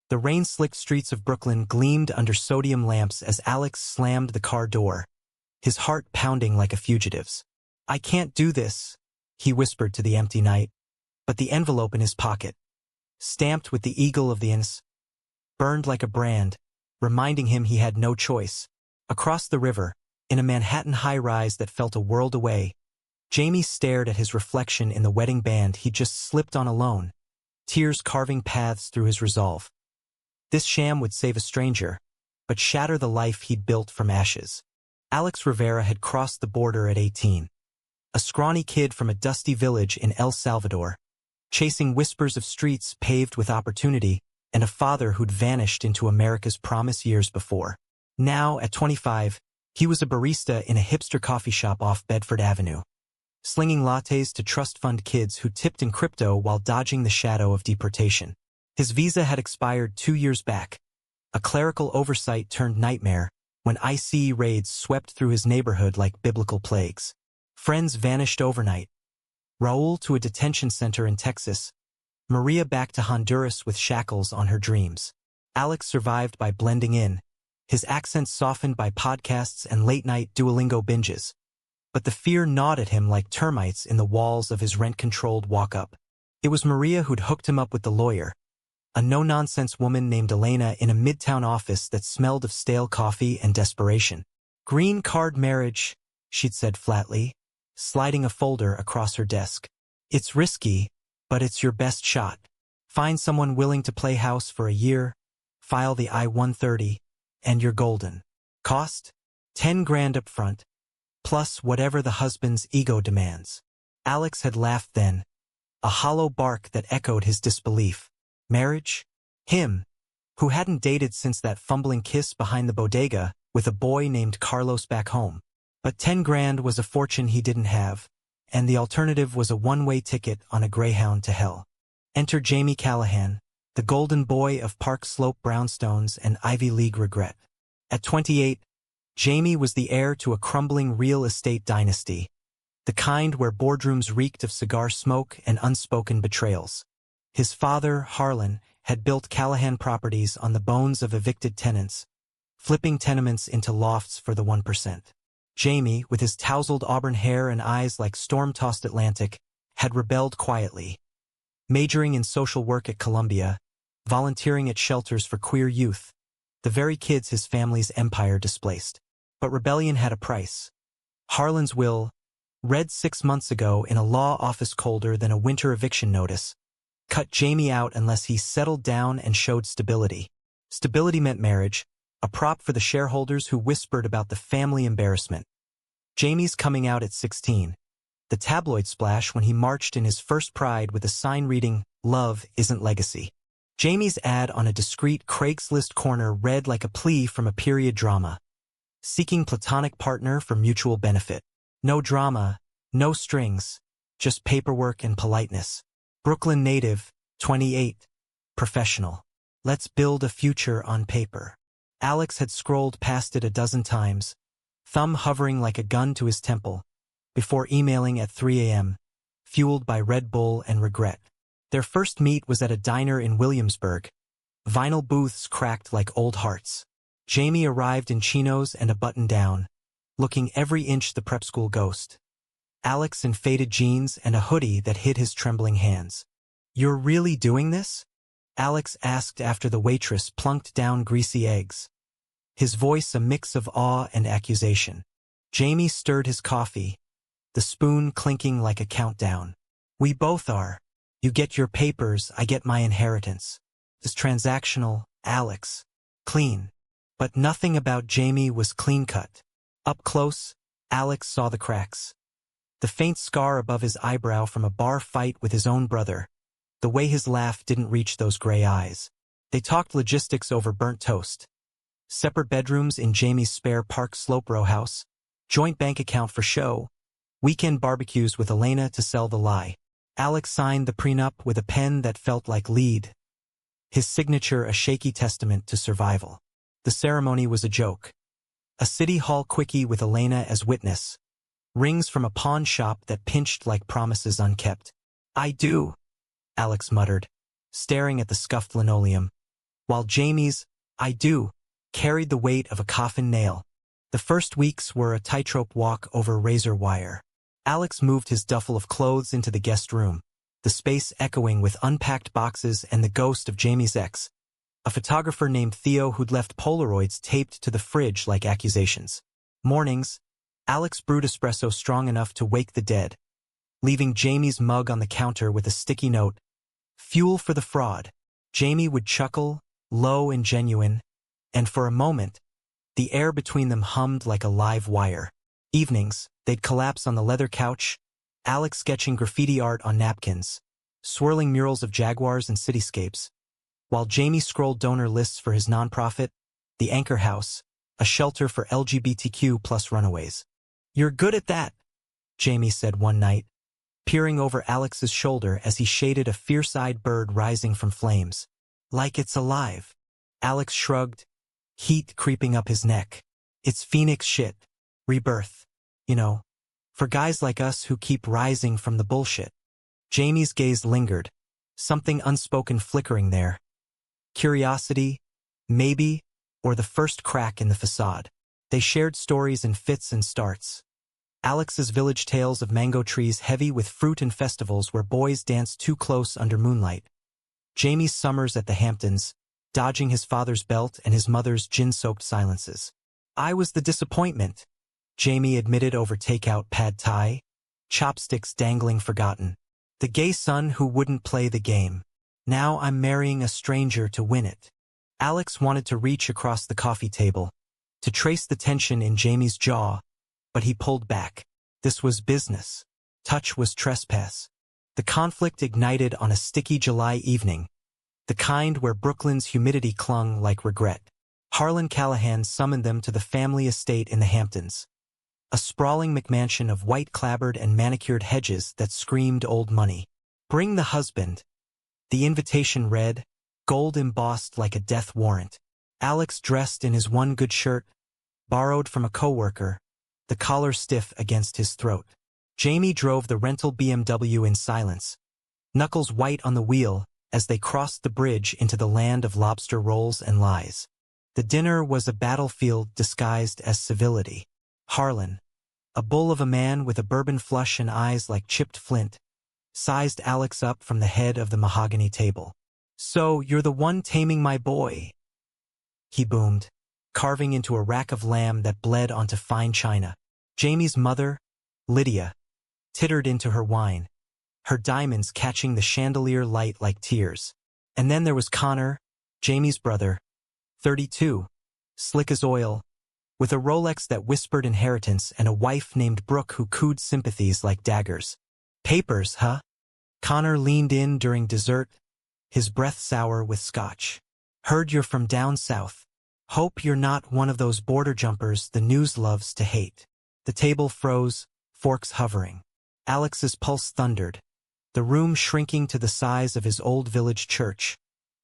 The rain-slicked streets of Brooklyn gleamed under sodium lamps as Alex slammed the car door, his heart pounding like a fugitive's. "I can't do this," he whispered to the empty night, but the envelope in his pocket, stamped with the eagle of the ins, burned like a brand, reminding him he had no choice. Across the river, in a Manhattan high-rise that felt a world away, Jamie stared at his reflection in the wedding band he'd just slipped on alone, tears carving paths through his resolve. This sham would save a stranger, but shatter the life he'd built from ashes. Alex Rivera had crossed the border at 18. A scrawny kid from a dusty village in El Salvador, chasing whispers of streets paved with opportunity and a father who'd vanished into America's promise years before. Now, at 25, he was a barista in a hipster coffee shop off Bedford Avenue, slinging lattes to trust fund kids who tipped in crypto while dodging the shadow of deportation. His visa had expired 2 years back. A clerical oversight turned nightmare when ICE raids swept through his neighborhood like biblical plagues. Friends vanished overnight. Raul to a detention center in Texas, Maria back to Honduras with shackles on her dreams. Alex survived by blending in, his accent softened by podcasts and late-night Duolingo binges. But the fear gnawed at him like termites in the walls of his rent-controlled walk-up. It was Maria who'd hooked him up with the lawyer, a no-nonsense woman named Elena in a midtown office that smelled of stale coffee and desperation. "Green card marriage," she'd said flatly, sliding a folder across her desk. "It's risky, but it's your best shot. Find someone willing to play house for a year, file the I-130, and you're golden. Cost? 10 grand up front, plus whatever the husband's ego demands." Alex had laughed then, a hollow bark that echoed his disbelief. Marriage? Him, who hadn't dated since that fumbling kiss behind the bodega with a boy named Carlos back home. But 10 grand was a fortune he didn't have, and the alternative was a one-way ticket on a Greyhound to hell. Enter Jamie Callahan, the golden boy of Park Slope brownstones and Ivy League regret. At 28, Jamie was the heir to a crumbling real estate dynasty, the kind where boardrooms reeked of cigar smoke and unspoken betrayals. His father, Harlan, had built Callahan properties on the bones of evicted tenants, flipping tenements into lofts for the 1%. Jamie, with his tousled auburn hair and eyes like storm-tossed Atlantic, had rebelled quietly, majoring in social work at Columbia, volunteering at shelters for queer youth, the very kids his family's empire displaced. But rebellion had a price. Harlan's will, read 6 months ago in a law office colder than a winter eviction notice, cut Jamie out unless he settled down and showed stability. Stability meant marriage, a prop for the shareholders who whispered about the family embarrassment. Jamie's coming out at 16. The tabloid splash when he marched in his first Pride with a sign reading, "Love isn't legacy." Jamie's ad on a discreet Craigslist corner read like a plea from a period drama, seeking platonic partner for mutual benefit. No drama, no strings, just paperwork and politeness. Brooklyn native, 28, professional. Let's build a future on paper. Alex had scrolled past it a dozen times, thumb hovering like a gun to his temple, before emailing at 3 a.m., fueled by Red Bull and regret. Their first meet was at a diner in Williamsburg. Vinyl booths cracked like old hearts. Jamie arrived in chinos and a button-down, looking every inch the prep school ghost. Alex in faded jeans and a hoodie that hid his trembling hands. "You're really doing this?" Alex asked after the waitress plunked down greasy eggs, his voice a mix of awe and accusation. Jamie stirred his coffee, the spoon clinking like a countdown. "We both are. You get your papers, I get my inheritance. It's transactional, Alex. Clean." But nothing about Jamie was clean-cut. Up close, Alex saw the cracks. The faint scar above his eyebrow from a bar fight with his own brother. The way his laugh didn't reach those gray eyes. They talked logistics over burnt toast. Separate bedrooms in Jamie's spare Park Slope row house. Joint bank account for show. Weekend barbecues with Elena to sell the lie. Alex signed the prenup with a pen that felt like lead, his signature a shaky testament to survival. The ceremony was a joke. A city hall quickie with Elena as witness. Rings from a pawn shop that pinched like promises unkept. "I do," Alex muttered, staring at the scuffed linoleum. while Jamie's "I do" carried the weight of a coffin nail. The first weeks were a tightrope walk over razor wire. Alex moved his duffel of clothes into the guest room, the space echoing with unpacked boxes and the ghost of Jamie's ex, a photographer named Theo who'd left Polaroids taped to the fridge like accusations. Mornings, Alex brewed espresso strong enough to wake the dead, leaving Jamie's mug on the counter with a sticky note, "Fuel for the fraud." Jamie would chuckle, low and genuine, and for a moment, the air between them hummed like a live wire. Evenings, they'd collapse on the leather couch, Alex sketching graffiti art on napkins, swirling murals of jaguars and cityscapes, while Jamie scrolled donor lists for his nonprofit, the Anchor House, a shelter for LGBTQ+ runaways. "You're good at that," Jamie said one night, peering over Alex's shoulder as he shaded a fierce-eyed bird rising from flames. "Like it's alive." Alex shrugged, heat creeping up his neck. "It's Phoenix shit. Rebirth. You know, for guys like us who keep rising from the bullshit." Jamie's gaze lingered, something unspoken flickering there. Curiosity, maybe, or the first crack in the facade. They shared stories in fits and starts. Alex's village tales of mango trees heavy with fruit and festivals where boys danced too close under moonlight. Jamie's summers at the Hamptons, dodging his father's belt and his mother's gin-soaked silences. "I was the disappointment," Jamie admitted over takeout pad thai, chopsticks dangling forgotten. "The gay son who wouldn't play the game. Now I'm marrying a stranger to win it." Alex wanted to reach across the coffee table, to trace the tension in Jamie's jaw, but he pulled back. This was business. Touch was trespass. The conflict ignited on a sticky July evening, the kind where Brooklyn's humidity clung like regret. Harlan Callahan summoned them to the family estate in the Hamptons, a sprawling McMansion of white-clabbered and manicured hedges that screamed old money. "Bring the husband," the invitation read, gold embossed like a death warrant. Alex dressed in his one good shirt, borrowed from a coworker, the collar stiff against his throat. Jamie drove the rental BMW in silence, knuckles white on the wheel as they crossed the bridge into the land of lobster rolls and lies. The dinner was a battlefield disguised as civility. Harlan, a bull of a man with a bourbon flush and eyes like chipped flint, sized Alex up from the head of the mahogany table. "So you're the one taming my boy," he boomed, carving into a rack of lamb that bled onto fine china. Jamie's mother, Lydia, tittered into her wine, her diamonds catching the chandelier light like tears. And then there was Connor, Jamie's brother, 32, slick as oil, with a Rolex that whispered inheritance and a wife named Brooke who cooed sympathies like daggers. "Papers, huh?" Connor leaned in during dessert, his breath sour with scotch. "Heard you're from down south. Hope you're not one of those border jumpers the news loves to hate." The table froze, forks hovering. Alex's pulse thundered, the room shrinking to the size of his old village church,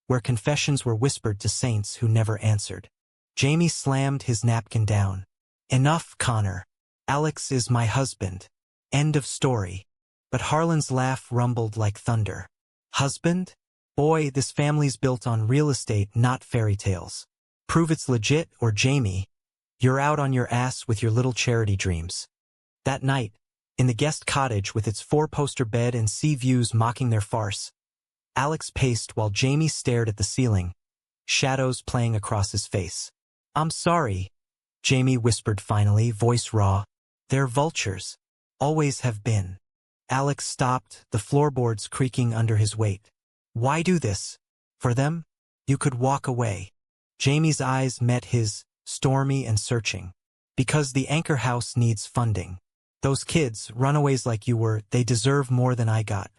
where confessions were whispered to saints who never answered. Jamie slammed his napkin down. "Enough, Connor. Alex is my husband. End of story." But Harlan's laugh rumbled like thunder. "Husband? Boy, this family's built on real estate, not fairy tales. Prove it's legit, or Jamie, you're out on your ass with your little charity dreams." That night, in the guest cottage with its four-poster bed and sea views mocking their farce, Alex paced while Jamie stared at the ceiling, shadows playing across his face. "I'm sorry," Jamie whispered finally, voice raw. "They're vultures. Always have been." Alex stopped, the floorboards creaking under his weight. "Why do this? For them? You could walk away." Jamie's eyes met his, stormy and searching. "Because the Anchor House needs funding. Those kids, runaways like you were, they deserve more than I got.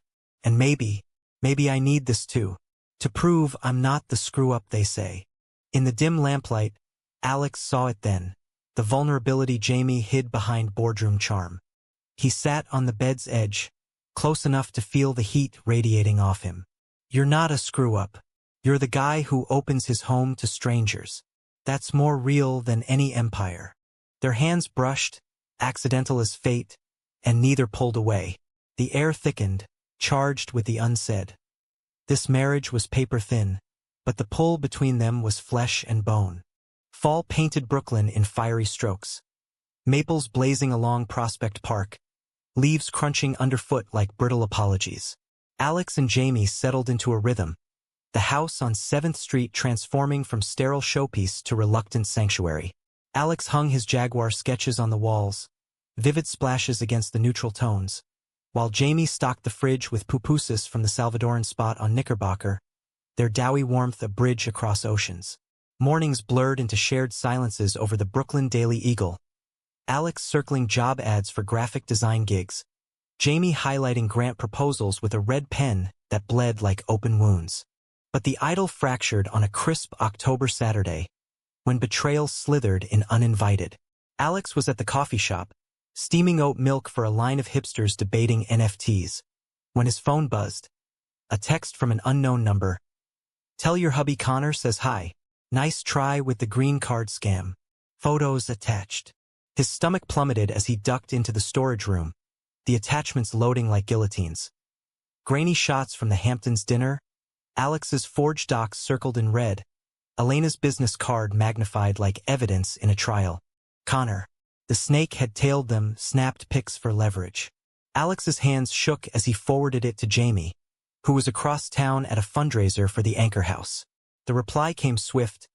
And maybe I need this too, to prove I'm not the screw-up they say." In the dim lamplight, Alex saw it then, the vulnerability Jamie hid behind boardroom charm. He sat on the bed's edge, close enough to feel the heat radiating off him. "You're not a screw-up. You're the guy who opens his home to strangers. That's more real than any empire." Their hands brushed, accidental as fate, and neither pulled away. The air thickened, charged with the unsaid. This marriage was paper thin, but the pull between them was flesh and bone. Fall painted Brooklyn in fiery strokes. Maples blazing along Prospect Park, leaves crunching underfoot like brittle apologies. Alex and Jamie settled into a rhythm, the house on 7th Street transforming from sterile showpiece to reluctant sanctuary. Alex hung his Jaguar sketches on the walls, vivid splashes against the neutral tones, while Jamie stocked the fridge with pupusas from the Salvadoran spot on Knickerbocker, their doughy warmth a bridge across oceans. Mornings blurred into shared silences over the Brooklyn Daily Eagle. Alex circling job ads for graphic design gigs, Jamie highlighting grant proposals with a red pen that bled like open wounds. But the idyll fractured on a crisp October Saturday, when betrayal slithered in uninvited. Alex was at the coffee shop, steaming oat milk for a line of hipsters debating NFTs, when his phone buzzed. A text from an unknown number. "Tell your hubby Connor says hi. Nice try with the green card scam. Photos attached." His stomach plummeted as he ducked into the storage room, the attachments loading like guillotines. Grainy shots from the Hamptons dinner, Alex's forged docs circled in red, Elena's business card magnified like evidence in a trial. Connor, the snake had tailed them, snapped pics for leverage. Alex's hands shook as he forwarded it to Jamie, who was across town at a fundraiser for the Anchor House. The reply came swift.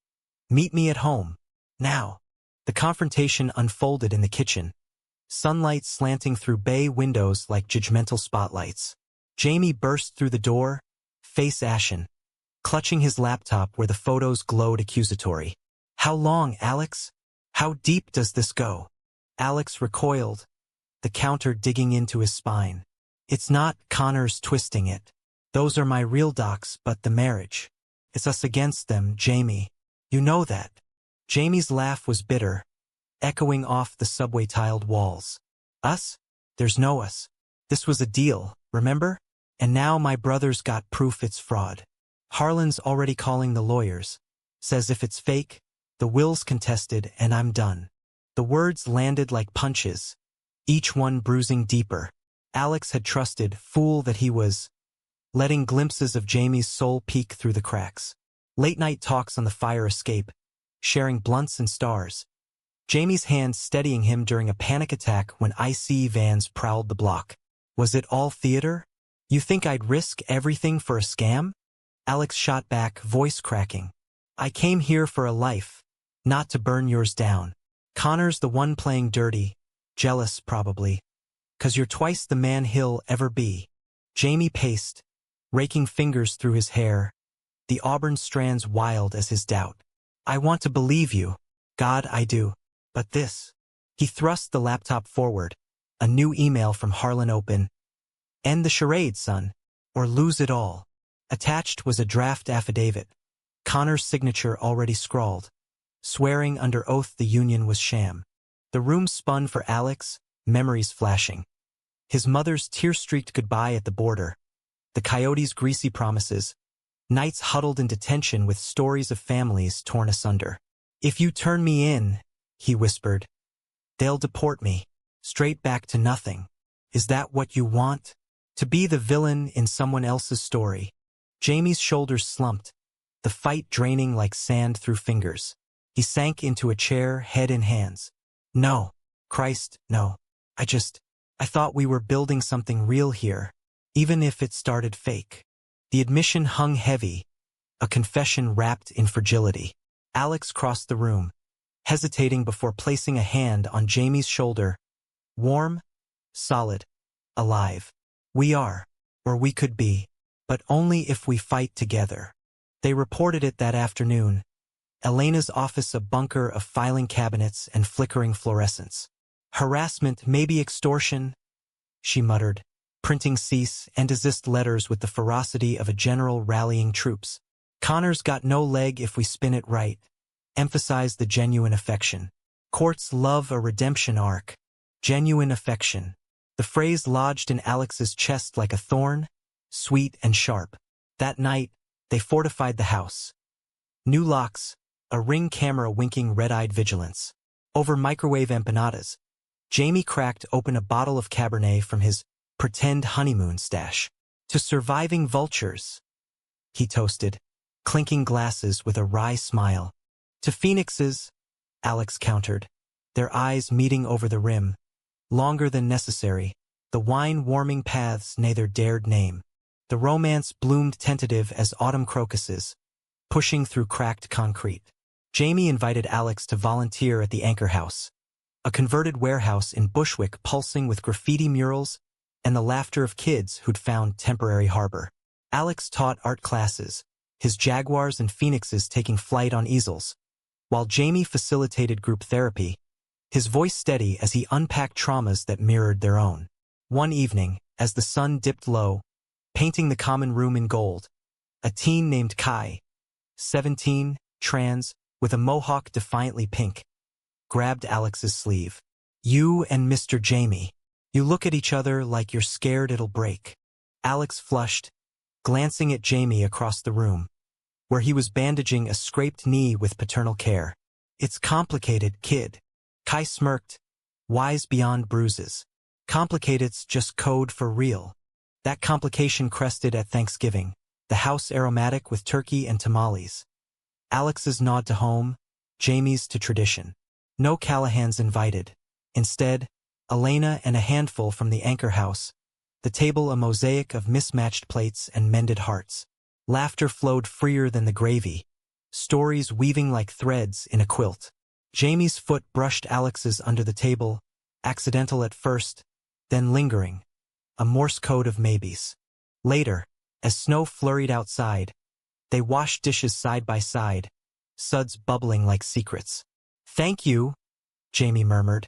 "Meet me at home. Now." The confrontation unfolded in the kitchen, sunlight slanting through bay windows like judgmental spotlights. Jamie burst through the door, face ashen, clutching his laptop where the photos glowed accusatory. "How long, Alex? How deep does this go?" Alex recoiled, the counter digging into his spine. "It's not Connor's twisting it. Those are my real docs, but the marriage. It's us against them, Jamie. You know that." Jamie's laugh was bitter, echoing off the subway-tiled walls. "Us? There's no us. This was a deal, remember? And now my brother's got proof it's fraud. Harlan's already calling the lawyers. Says if it's fake, the will's contested and I'm done." The words landed like punches, each one bruising deeper. Alex had trusted, fool that he was, letting glimpses of Jamie's soul peek through the cracks. Late-night talks on the fire escape, sharing blunts and stars. Jamie's hand steadying him during a panic attack when IC vans prowled the block. "Was it all theater? You think I'd risk everything for a scam?" Alex shot back, voice cracking. "I came here for a life, not to burn yours down. Connor's the one playing dirty, jealous probably. 'Cause you're twice the man he'll ever be." Jamie paced, raking fingers through his hair, the auburn strands wild as his doubt. "I want to believe you. God, I do. But this." He thrust the laptop forward, a new email from Harlan open. "End the charade, son, or lose it all." Attached was a draft affidavit, Connor's signature already scrawled, swearing under oath the union was sham. The room spun for Alex, memories flashing. His mother's tear-streaked goodbye at the border, the coyotes' greasy promises, nights huddled in detention with stories of families torn asunder. "If you turn me in," he whispered, "they'll deport me, straight back to nothing. Is that what you want? To be the villain in someone else's story?" Jamie's shoulders slumped, the fight draining like sand through fingers. He sank into a chair, head in hands. "No. Christ, no. I thought we were building something real here, even if it started fake." The admission hung heavy, a confession wrapped in fragility. Alex crossed the room, hesitating before placing a hand on Jamie's shoulder. "Warm, solid, alive. We are, or we could be, but only if we fight together." They reported it that afternoon, Elena's office a bunker of filing cabinets and flickering fluorescents. "Harassment, maybe extortion," she muttered, printing cease and desist letters with the ferocity of a general rallying troops. "Connor's got no leg if we spin it right," emphasized the genuine affection. "Courts love a redemption arc. Genuine affection." The phrase lodged in Alex's chest like a thorn, sweet and sharp. That night, they fortified the house. New locks, a Ring camera winking red-eyed vigilance. Over microwave empanadas, Jamie cracked open a bottle of Cabernet from his pretend honeymoon stash. "To surviving vultures," he toasted, clinking glasses with a wry smile. To Phoenix's, Alex countered, their eyes meeting over the rim, longer than necessary, the wine-warming paths neither dared name. The romance bloomed tentative as autumn crocuses, pushing through cracked concrete. Jamie invited Alex to volunteer at the Anchor House, a converted warehouse in Bushwick pulsing with graffiti murals and the laughter of kids who'd found temporary harbor. Alex taught art classes, his jaguars and phoenixes taking flight on easels, while Jamie facilitated group therapy, his voice steady as he unpacked traumas that mirrored their own. One evening, as the sun dipped low, painting the common room in gold, a teen named Kai, 17, trans, with a mohawk defiantly pink, grabbed Alex's sleeve. "You and Mr. Jamie. You look at each other like you're scared it'll break." Alex flushed, glancing at Jamie across the room, where he was bandaging a scraped knee with paternal care. "It's complicated, kid." Kai smirked, wise beyond bruises. "Complicated's just code for real." That complication crested at Thanksgiving, the house aromatic with turkey and tamales. Alex's nod to home, Jamie's to tradition. No Callahans invited. Instead, Elena and a handful from the Anchor House, the table a mosaic of mismatched plates and mended hearts. Laughter flowed freer than the gravy, stories weaving like threads in a quilt. Jamie's foot brushed Alex's under the table, accidental at first, then lingering, a Morse code of maybes. Later, as snow flurried outside, they washed dishes side by side, suds bubbling like secrets. "Thank you," Jamie murmured,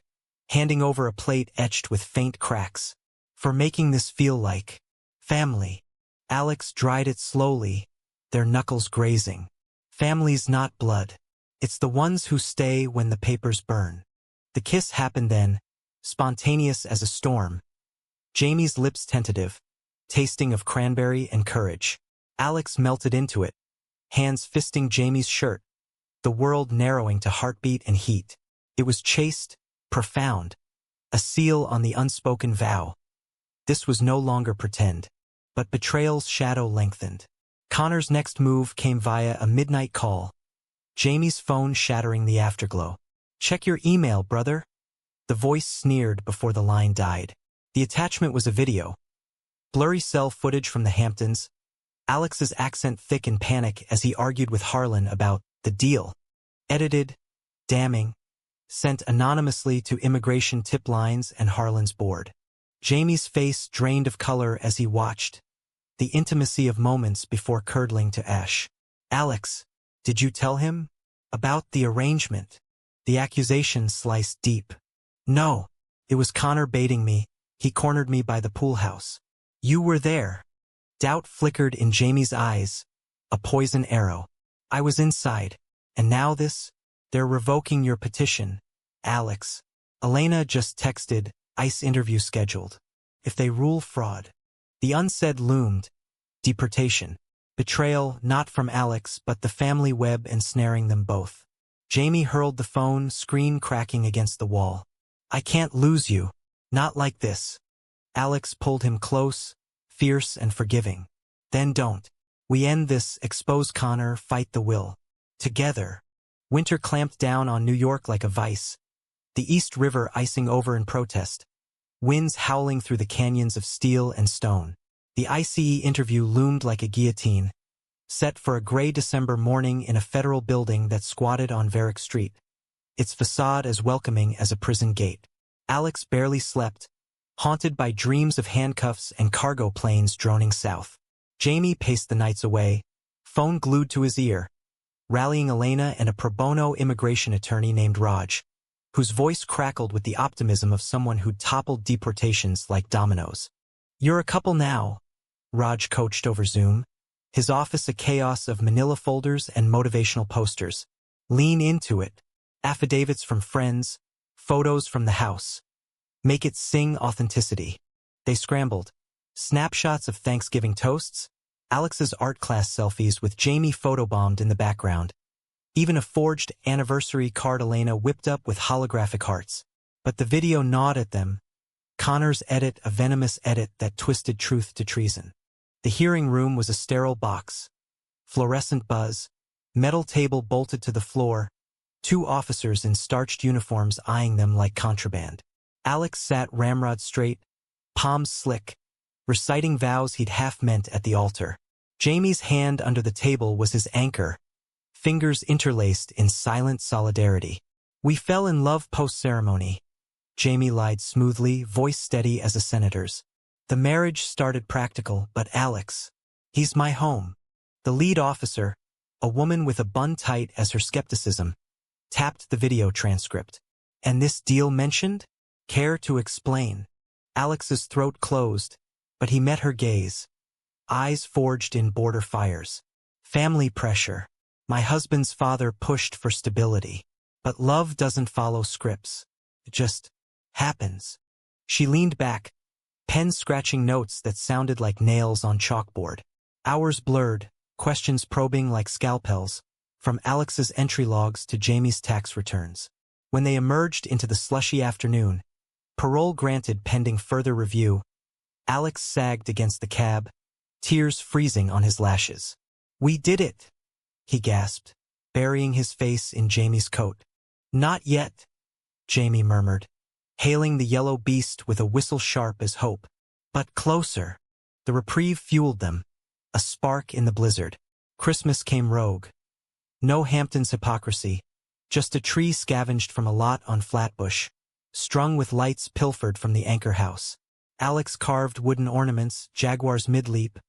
handing over a plate etched with faint cracks, "for making this feel like family." Alex dried it slowly, their knuckles grazing. "Family's not blood. It's the ones who stay when the papers burn." The kiss happened then, spontaneous as a storm. Jamie's lips tentative, tasting of cranberry and courage. Alex melted into it, hands fisting Jamie's shirt, the world narrowing to heartbeat and heat. It was chaste, profound, a seal on the unspoken vow. This was no longer pretend, but betrayal's shadow lengthened. Connor's next move came via a midnight call, Jamie's phone shattering the afterglow. "Check your email, brother." The voice sneered before the line died. The attachment was a video. Blurry cell footage from the Hamptons, Alex's accent thick in panic as he argued with Harlan about the deal. Edited, damning, sent anonymously to immigration tip lines and Harlan's board. Jamie's face drained of color as he watched, the intimacy of moments before curdling to ash. "Alex, did you tell him about the arrangement?" The accusation sliced deep. "No, it was Connor baiting me. He cornered me by the pool house." "You were there." Doubt flickered in Jamie's eyes, a poison arrow. "I was inside. And now this? They're revoking your petition, Alex." Elena just texted, "ICE interview scheduled. If they rule fraud." The unsaid loomed, deportation. Betrayal not from Alex but the family web ensnaring them both. Jamie hurled the phone, screen cracking against the wall. "I can't lose you. Not like this." Alex pulled him close, fierce and forgiving. "Then don't. We end this, expose Connor, fight the will. Together." Winter clamped down on New York like a vice, the East River icing over in protest, winds howling through the canyons of steel and stone. The ICE interview loomed like a guillotine, set for a gray December morning in a federal building that squatted on Varick Street, its facade as welcoming as a prison gate. Alex barely slept, haunted by dreams of handcuffs and cargo planes droning south. Jamie paced the nights away, phone glued to his ear, rallying Elena and a pro bono immigration attorney named Raj, whose voice crackled with the optimism of someone who'd toppled deportations like dominoes. "You're a couple now," Raj coached over Zoom, his office a chaos of manila folders and motivational posters. "Lean into it. Affidavits from friends, photos from the house. Make it sing authenticity." They scrambled. Snapshots of Thanksgiving toasts, Alex's art class selfies with Jamie photobombed in the background. Even a forged anniversary card Elena whipped up with holographic hearts. But the video gnawed at them. Connor's edit, a venomous edit that twisted truth to treason. The hearing room was a sterile box, fluorescent buzz, metal table bolted to the floor, two officers in starched uniforms eyeing them like contraband. Alex sat ramrod straight, palms slick, reciting vows he'd half meant at the altar. Jamie's hand under the table was his anchor, fingers interlaced in silent solidarity. "We fell in love post-ceremony," Jamie lied smoothly, voice steady as a senator's. "The marriage started practical, but Alex, he's my home." The lead officer, a woman with a bun tight as her skepticism, tapped the video transcript. "And this deal mentioned? Care to explain?" Alex's throat closed, but he met her gaze, eyes forged in border fires. "Family pressure. My husband's father pushed for stability. But love doesn't follow scripts. It just happens." She leaned back, pen scratching notes that sounded like nails on chalkboard. Hours blurred, questions probing like scalpels, from Alex's entry logs to Jamie's tax returns. When they emerged into the slushy afternoon, parole granted pending further review, Alex sagged against the cab, tears freezing on his lashes. "We did it," he gasped, burying his face in Jamie's coat. "Not yet," Jamie murmured, hailing the yellow beast with a whistle sharp as hope. "But closer." The reprieve fueled them, a spark in the blizzard. Christmas came rogue. No Hampton's hypocrisy, just a tree scavenged from a lot on Flatbush, strung with lights pilfered from the anchor house. Alex carved wooden ornaments, jaguars mid-leap,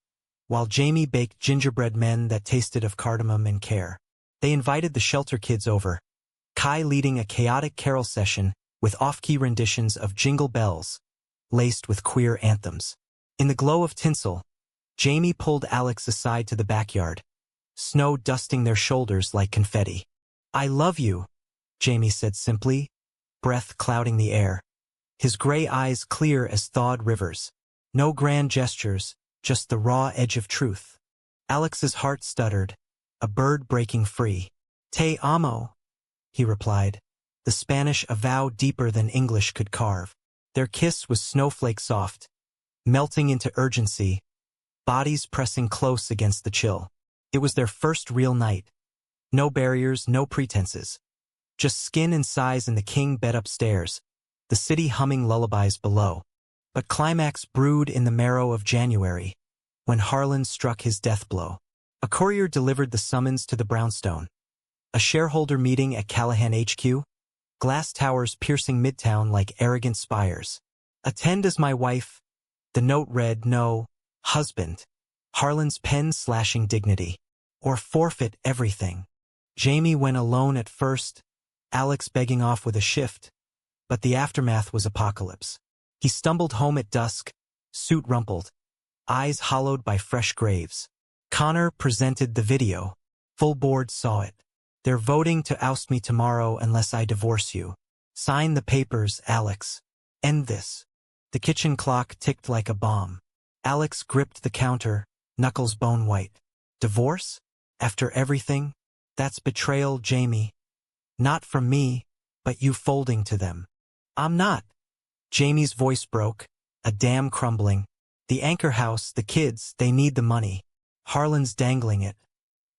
while Jamie baked gingerbread men that tasted of cardamom and care. They invited the shelter kids over, Kai leading a chaotic carol session with off-key renditions of Jingle Bells, laced with queer anthems. In the glow of tinsel, Jamie pulled Alex aside to the backyard, snow dusting their shoulders like confetti. "I love you," Jamie said simply, breath clouding the air, his gray eyes clear as thawed rivers. No grand gestures, just the raw edge of truth. Alex's heart stuttered, a bird breaking free. "Te amo," he replied, the Spanish a vow deeper than English could carve. Their kiss was snowflake soft, melting into urgency, bodies pressing close against the chill. It was their first real night. No barriers, no pretenses. Just skin and size in the king bed upstairs, the city humming lullabies below. But climax brewed in the marrow of January, when Harlan struck his death blow. A courier delivered the summons to the brownstone. A shareholder meeting at Callahan HQ, glass towers piercing Midtown like arrogant spires. "Attend as my wife." The note read, "No, husband." Harlan's pen slashing dignity. "Or forfeit everything." Jamie went alone at first, Alex begging off with a shift, but the aftermath was apocalypse. He stumbled home at dusk, suit rumpled, eyes hollowed by fresh graves. Connor presented the video. Full board saw it. "They're voting to oust me tomorrow unless I divorce you. Sign the papers, Alex. End this." The kitchen clock ticked like a bomb. Alex gripped the counter, knuckles bone white. "Divorce? After everything? That's betrayal, Jamie. Not from me, but you folding to them." "I'm not." Jamie's voice broke, a dam crumbling. "The anchor house, the kids, they need the money. Harlan's dangling it.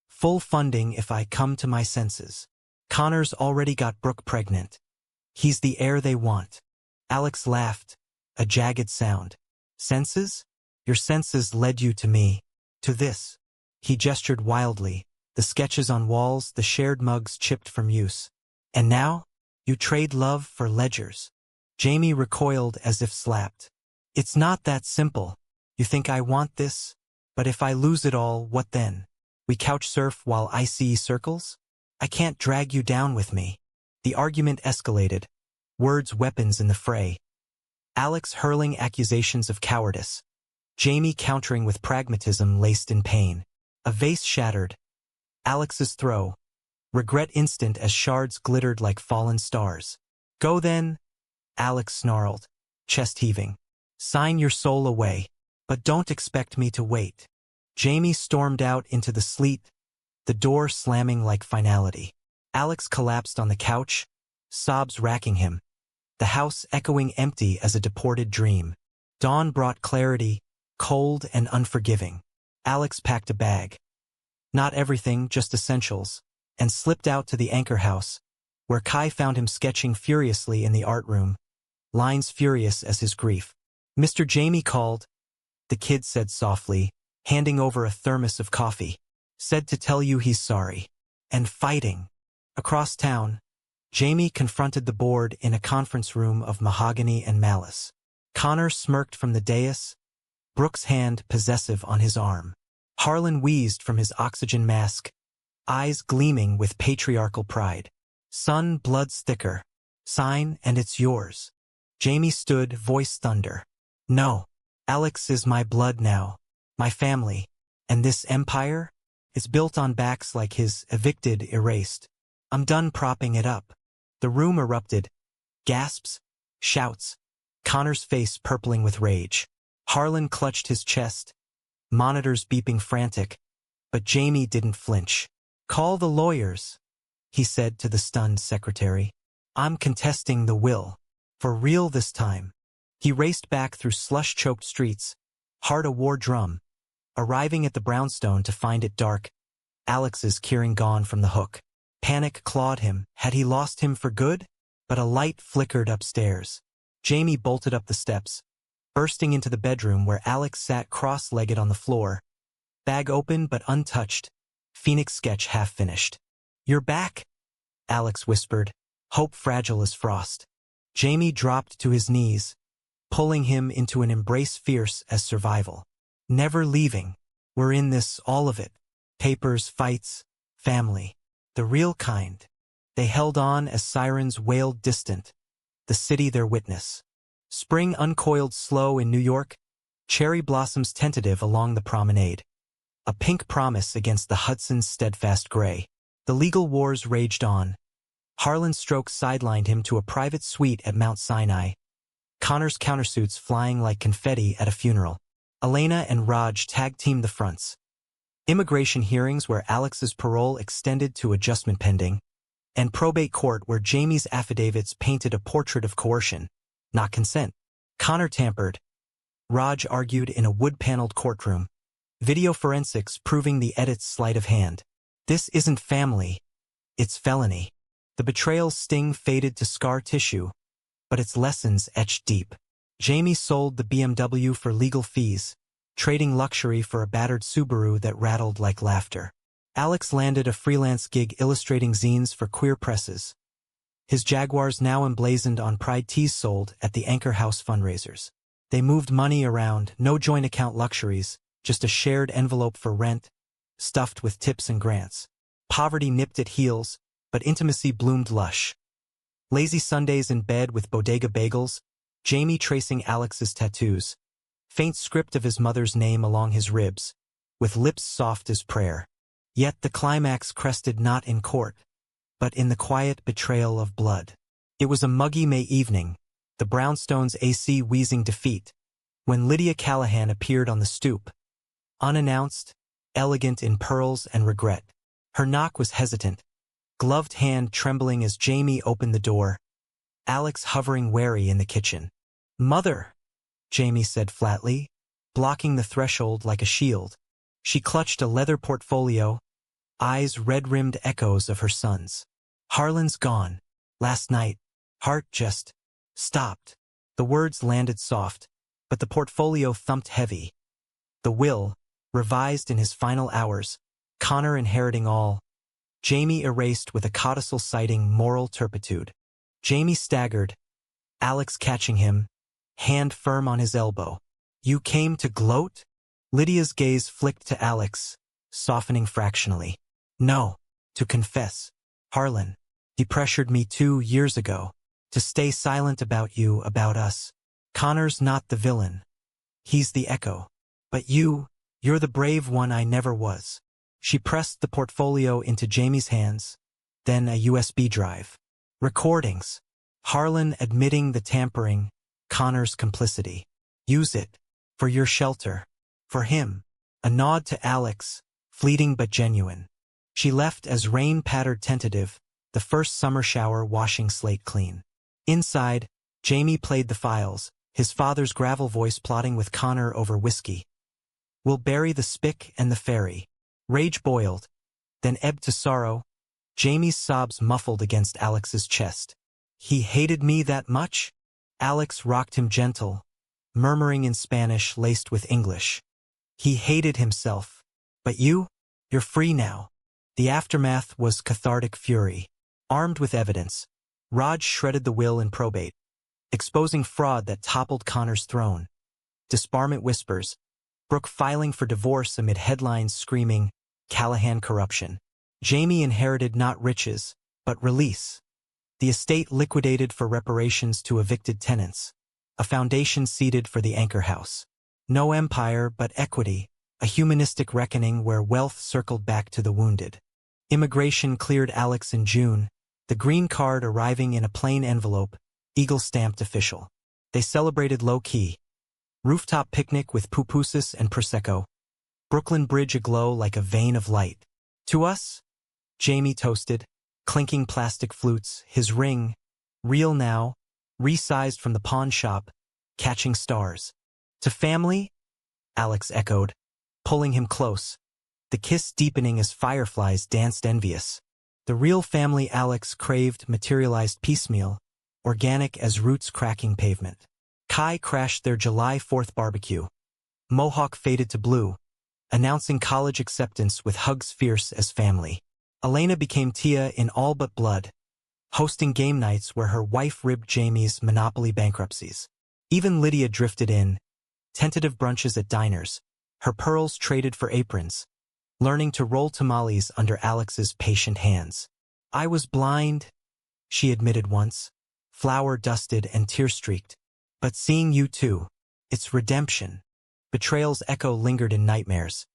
Full funding if I come to my senses. Connor's already got Brooke pregnant. He's the heir they want." Alex laughed, a jagged sound. "Senses? Your senses led you to me. To this." He gestured wildly, the sketches on walls, the shared mugs chipped from use. "And now? You trade love for ledgers." Jamie recoiled as if slapped. "It's not that simple. You think I want this? But if I lose it all, what then? We couch surf while ICE circles? I can't drag you down with me." The argument escalated, words weapons in the fray. Alex hurling accusations of cowardice, Jamie countering with pragmatism laced in pain. A vase shattered. Alex's throw, regret instant as shards glittered like fallen stars. "Go then," Alex snarled, chest heaving. "Sign your soul away, but don't expect me to wait." Jamie stormed out into the sleet, the door slamming like finality. Alex collapsed on the couch, sobs racking him, the house echoing empty as a deported dream. Dawn brought clarity, cold and unforgiving. Alex packed a bag. Not everything, just essentials, and slipped out to the Anchor House, where Kai found him sketching furiously in the art room, lines furious as his grief. "Mr. Jamie called," the kid said softly, handing over a thermos of coffee. "Said to tell you he's sorry." And fighting. Across town, Jamie confronted the board in a conference room of mahogany and malice. Connor smirked from the dais, Brooke's hand possessive on his arm. Harlan wheezed from his oxygen mask, eyes gleaming with patriarchal pride. "Son, blood's thicker. Sign, and it's yours." Jamie stood, voice thunder. "No. Alex is my blood now, my family, and this empire is built on backs like his, evicted, erased. I'm done propping it up." The room erupted. Gasps, shouts, Connor's face purpling with rage. Harlan clutched his chest, monitors beeping frantic, but Jamie didn't flinch. "Call the lawyers," he said to the stunned secretary. "I'm contesting the will. For real this time." He raced back through slush-choked streets, heart a war drum, arriving at the brownstone to find it dark, Alex's Kieran gone from the hook. Panic clawed him. Had he lost him for good? But a light flickered upstairs. Jamie bolted up the steps, bursting into the bedroom where Alex sat cross-legged on the floor, bag open but untouched, Phoenix sketch half-finished. "You're back?" Alex whispered, hope fragile as frost. Jamie dropped to his knees, pulling him into an embrace fierce as survival. "Never leaving. We're in this, all of it. Papers, fights, family. The real kind." They held on as sirens wailed distant, the city their witness. Spring uncoiled slow in New York, cherry blossoms tentative along the promenade. A pink promise against the Hudson's steadfast gray. The legal wars raged on. Harlan's stroke sidelined him to a private suite at Mount Sinai, Connor's countersuits flying like confetti at a funeral. Elena and Raj tag-teamed the fronts. Immigration hearings where Alex's parole extended to adjustment pending, and probate court where Jamie's affidavits painted a portrait of coercion, not consent. Connor tampered, Raj argued in a wood-paneled courtroom. Video forensics proving the edit's sleight of hand. This isn't family, it's felony. The betrayal's sting faded to scar tissue, but its lessons etched deep. Jamie sold the BMW for legal fees, trading luxury for a battered Subaru that rattled like laughter. Alex landed a freelance gig illustrating zines for queer presses. His Jaguars now emblazoned on pride tees sold at the Anchor House fundraisers. They moved money around, no joint account luxuries, just a shared envelope for rent, stuffed with tips and grants. Poverty nipped at heels, but intimacy bloomed lush. Lazy Sundays in bed with bodega bagels, Jamie tracing Alex's tattoos, faint script of his mother's name along his ribs, with lips soft as prayer. Yet the climax crested not in court, but in the quiet betrayal of blood. It was a muggy May evening, the brownstones' AC wheezing defeat, when Lydia Callahan appeared on the stoop, unannounced, elegant in pearls and regret. Her knock was hesitant, gloved hand trembling as Jamie opened the door, Alex hovering wary in the kitchen. "Mother," Jamie said flatly, blocking the threshold like a shield. She clutched a leather portfolio, eyes red-rimmed echoes of her son's. "Harlan's gone. Last night." Heart just stopped. The words landed soft, but the portfolio thumped heavy. The will, revised in his final hours, Connor inheriting all, Jamie erased with a codicil citing moral turpitude. Jamie staggered, Alex catching him, hand firm on his elbow. "You came to gloat?" Lydia's gaze flicked to Alex, softening fractionally. "No, to confess. Harlan, he pressured me 2 years ago, to stay silent about you, about us. Connor's not the villain. He's the echo. But you're the brave one I never was." She pressed the portfolio into Jamie's hands, then a USB drive. Recordings. Harlan admitting the tampering, Connor's complicity. "Use it. For your shelter. For him." A nod to Alex, fleeting but genuine. She left as rain pattered tentative, the first summer shower washing slate clean. Inside, Jamie played the files, his father's gravel voice plotting with Connor over whiskey. "We'll bury the spick and the ferry. Rage boiled, then ebbed to sorrow. Jamie's sobs muffled against Alex's chest. He hated me that much? Alex rocked him gentle, murmuring in Spanish laced with English. He hated himself. But you're free now. The aftermath was cathartic fury. Armed with evidence, Raj shredded the will in probate, exposing fraud that toppled Connor's throne. Disbarment whispers, Brooke filing for divorce amid headlines screaming, Callahan corruption. Jamie inherited not riches, but release. The estate liquidated for reparations to evicted tenants. A foundation seeded for the anchor house. No empire, but equity, a humanistic reckoning where wealth circled back to the wounded. Immigration cleared Alex in June, the green card arriving in a plain envelope, eagle-stamped official. They celebrated low-key. Rooftop picnic with pupusas and Prosecco. Brooklyn Bridge aglow like a vein of light. To us? Jamie toasted, clinking plastic flutes, his ring, real now, resized from the pawn shop, catching stars. To family? Alex echoed, pulling him close, the kiss deepening as fireflies danced envious. The real family Alex craved materialized piecemeal, organic as roots cracking pavement. Kai crashed their July 4th barbecue. Mohawk faded to blue, announcing college acceptance with hugs fierce as family. Elena became Tia in all but blood, hosting game nights where her wife ribbed Jamie's Monopoly bankruptcies. Even Lydia drifted in, tentative brunches at diners, her pearls traded for aprons, learning to roll tamales under Alex's patient hands. I was blind, she admitted once, flour-dusted and tear-streaked. But seeing you too, it's redemption. Betrayal's echo lingered in nightmares.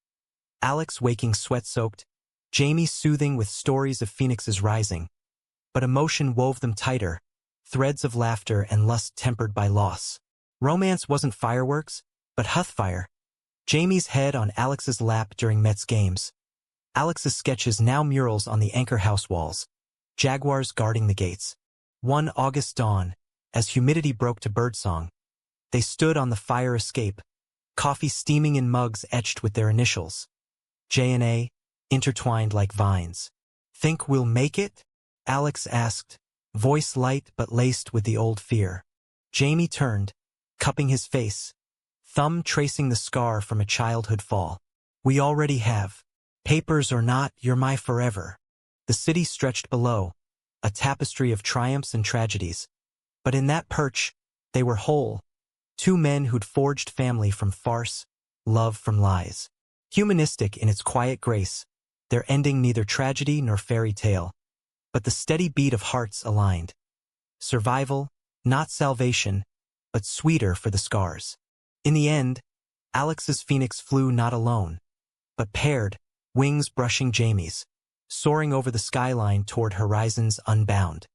Alex waking sweat-soaked, Jamie soothing with stories of phoenixes rising. But emotion wove them tighter, threads of laughter and lust tempered by loss. Romance wasn't fireworks, but hearthfire. Jamie's head on Alex's lap during Mets games. Alex's sketches now murals on the anchor house walls. Jaguars guarding the gates. One August dawn, as humidity broke to birdsong, they stood on the fire escape, coffee steaming in mugs etched with their initials. J&A, intertwined like vines. Think we'll make it? Alex asked, voice light but laced with the old fear. Jamie turned, cupping his face, thumb tracing the scar from a childhood fall. We already have. Papers or not, you're my forever. The city stretched below, a tapestry of triumphs and tragedies. But in that perch, they were whole. Two men who'd forged family from farce, love from lies. Humanistic in its quiet grace, their ending neither tragedy nor fairy tale, but the steady beat of hearts aligned. Survival, not salvation, but sweeter for the scars. In the end, Alex's phoenix flew not alone, but paired, wings brushing Jamie's, soaring over the skyline toward horizons unbound.